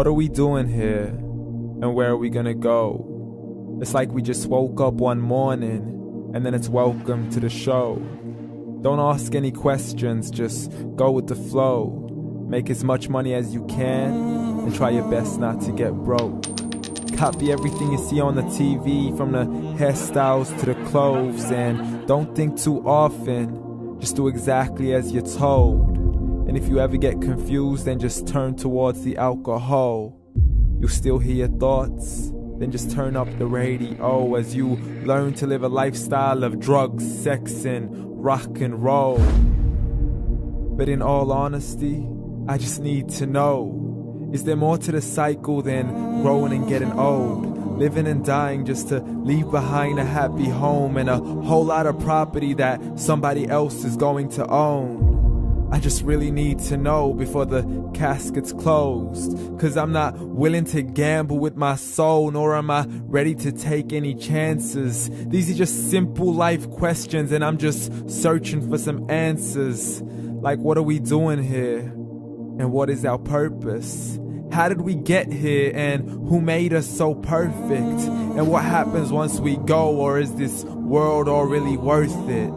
What are we doing here? And where are we gonna go? It's like we just woke up one morning and then it's welcome to the show. Don't ask any questions, just go with the flow. Make as much money as you can and try your best not to get broke. Copy everything you see on the TV, from the hairstyles to the clothes, and don't think too often, just do exactly as you're told. And if you ever get confused, then just turn towards the alcohol. You'll still hear your thoughts, then just turn up the radio as you learn to live a lifestyle of drugs, sex, and rock and roll. But in all honesty, I just need to know, is there more to the cycle than growing and getting old? Living and dying just to leave behind a happy home and a whole lot of property that somebody else is going to own. I just really need to know before the casket's closed, 'cause I'm not willing to gamble with my soul, nor am I ready to take any chances. These are just simple life questions and I'm just searching for some answers. Like, what are we doing here? And what is our purpose? How did we get here, and who made us so perfect? And what happens once we go, or is this world all really worth it?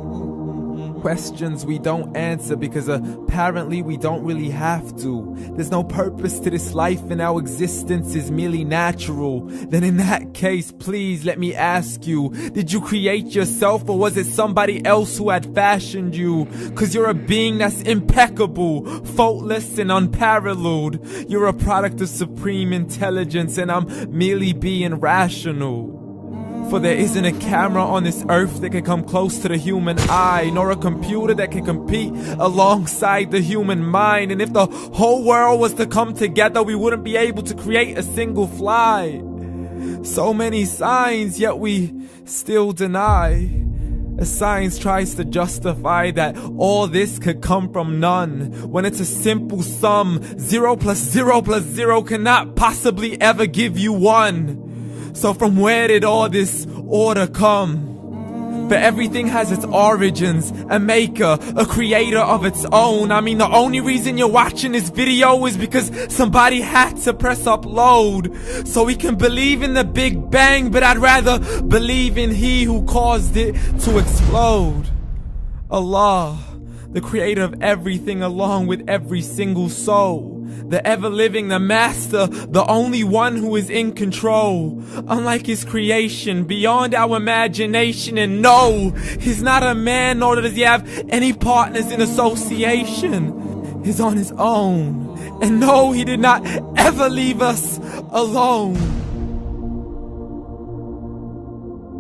Questions we don't answer because apparently we don't really have to. There's no purpose to this life and our existence is merely natural. Then in that case, please let me ask you, did you create yourself, or was it somebody else who had fashioned you? 'Cause you're a being that's impeccable, faultless and unparalleled. You're a product of supreme intelligence and I'm merely being rational. For there isn't a camera on this earth that can come close to the human eye, nor a computer that can compete alongside the human mind. And if the whole world was to come together, we wouldn't be able to create a single fly. So many signs, yet we still deny. As science tries to justify that all this could come from none, when it's a simple sum. 0 plus 0 plus 0 cannot possibly ever give you 1. So from where did all this order come? For everything has its origins, a maker, a creator of its own. I mean, the only reason you're watching this video is because somebody had to press upload. So we can believe in the Big Bang, but I'd rather believe in He who caused it to explode. Allah, the creator of everything along with every single soul. The ever-living, the master, the only one who is in control. Unlike his creation, beyond our imagination. And no, he's not a man, nor does he have any partners in association. He's on his own. And no, he did not ever leave us alone.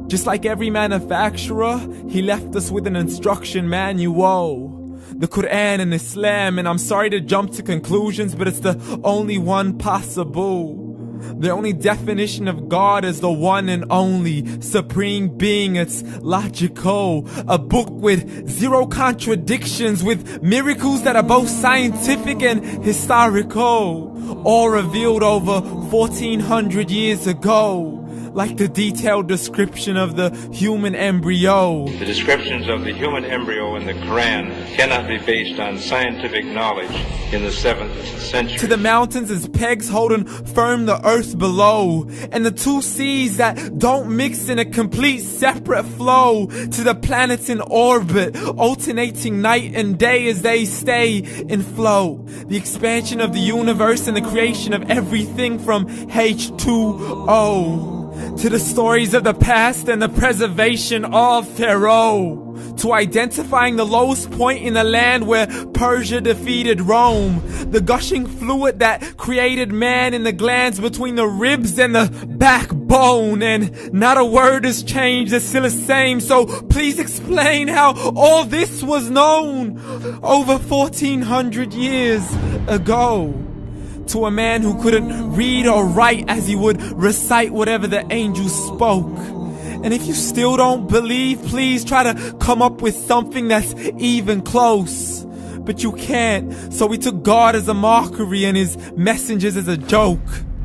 Just like every manufacturer, he left us with an instruction manual. The Quran and Islam, and I'm sorry to jump to conclusions, but it's the only one possible. The only definition of God is the one and only supreme being. It's logical. A book with 0 contradictions, with miracles that are both scientific and historical, all revealed over 1400 years ago. Like the detailed description of the human embryo. The descriptions of the human embryo in the Quran cannot be based on scientific knowledge in the 7th century. To the mountains as pegs holding firm the earth below, and the 2 seas that don't mix in a complete separate flow. To the planets in orbit, alternating night and day as they stay in flow. The expansion of the universe and the creation of everything from H2O. To the stories of the past and the preservation of Pharaoh. To identifying the lowest point in the land where Persia defeated Rome. The gushing fluid that created man in the glands between the ribs and the backbone. And not a word has changed, it's still the same. So please explain how all this was known over 1400 years ago. To a man who couldn't read or write, as he would recite whatever the angels spoke. And if you still don't believe, please try to come up with something that's even close. But you can't, so we took God as a mockery and his messengers as a joke.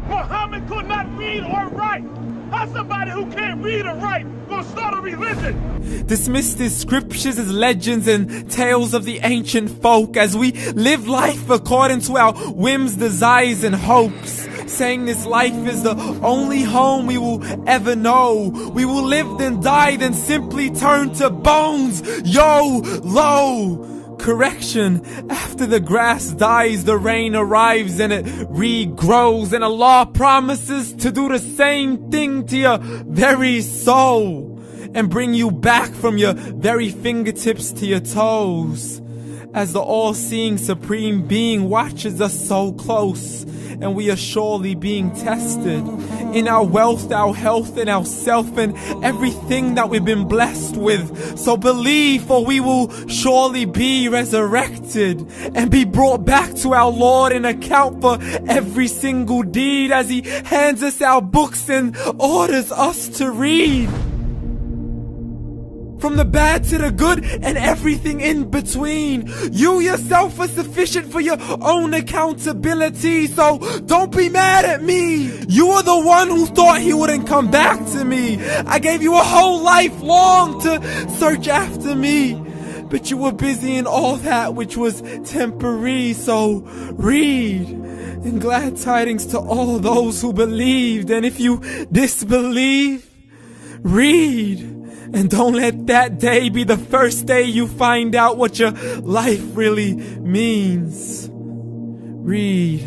Muhammad could not read or write. How's somebody who can't read or write gonna start a religion? Dismissed his scriptures as legends and tales of the ancient folk, as we live life according to our whims, desires, and hopes. saying this life is the only home we will ever know. We will live then die, then simply turn to bones. YOLO! Correction, after the grass dies, the rain arrives and it regrows, and Allah promises to do the same thing to your very soul and bring you back from your very fingertips to your toes, as the all-seeing supreme being watches us so close, and we are surely being tested in our wealth, our health, and our self, and everything that we've been blessed with. So believe, for we will surely be resurrected and be brought back to our Lord and account for every single deed, as He hands us our books and orders us to read. From the bad to the good and everything in between. You yourself are sufficient for your own accountability, so don't be mad at me. You are the one who thought He wouldn't come back to me. I gave you a whole life long to search after me, but you were busy in all that which was temporary. So read, and glad tidings to all those who believed. And if you disbelieve, read. And don't let that day be the first day you find out what your life really means. Read.